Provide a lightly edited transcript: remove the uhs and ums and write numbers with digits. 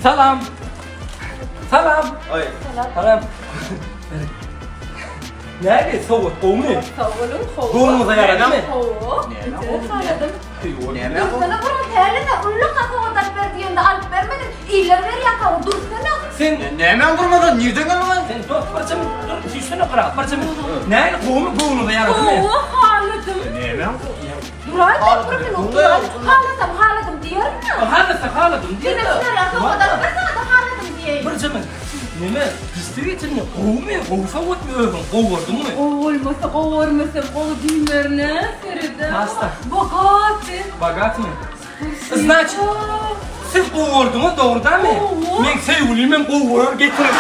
Salam. Salam. Oy. Salam. Nerede soğuk? Oğlu. Savunum Doğumuza yaradı mı? Neme o? Sana bunu terlene ullu kafa ver diyende alıp vermedin. İyiler ver ya dursana. Sen Neme durmadan nereden geldin lan? sen dur parçamı dur üstüne kıra parçamı. Nerede doğumuza yaradı mı? Oğlu haladım. Neme? Duray da bırakın o duray. Haladım diyor mu? Haladım diye. Yine şöyle kafa versene de haladım diyeyim. Parçamı. Neme? Distritin Kovsa mı öldün? Kovurdun mu? Kovurmasın, o düğünlerine Feride. Hasta. Bogat. mı? Значит, siz kovurdunuz doğrudan mı? Ben sevgilimden kovurur getiririm.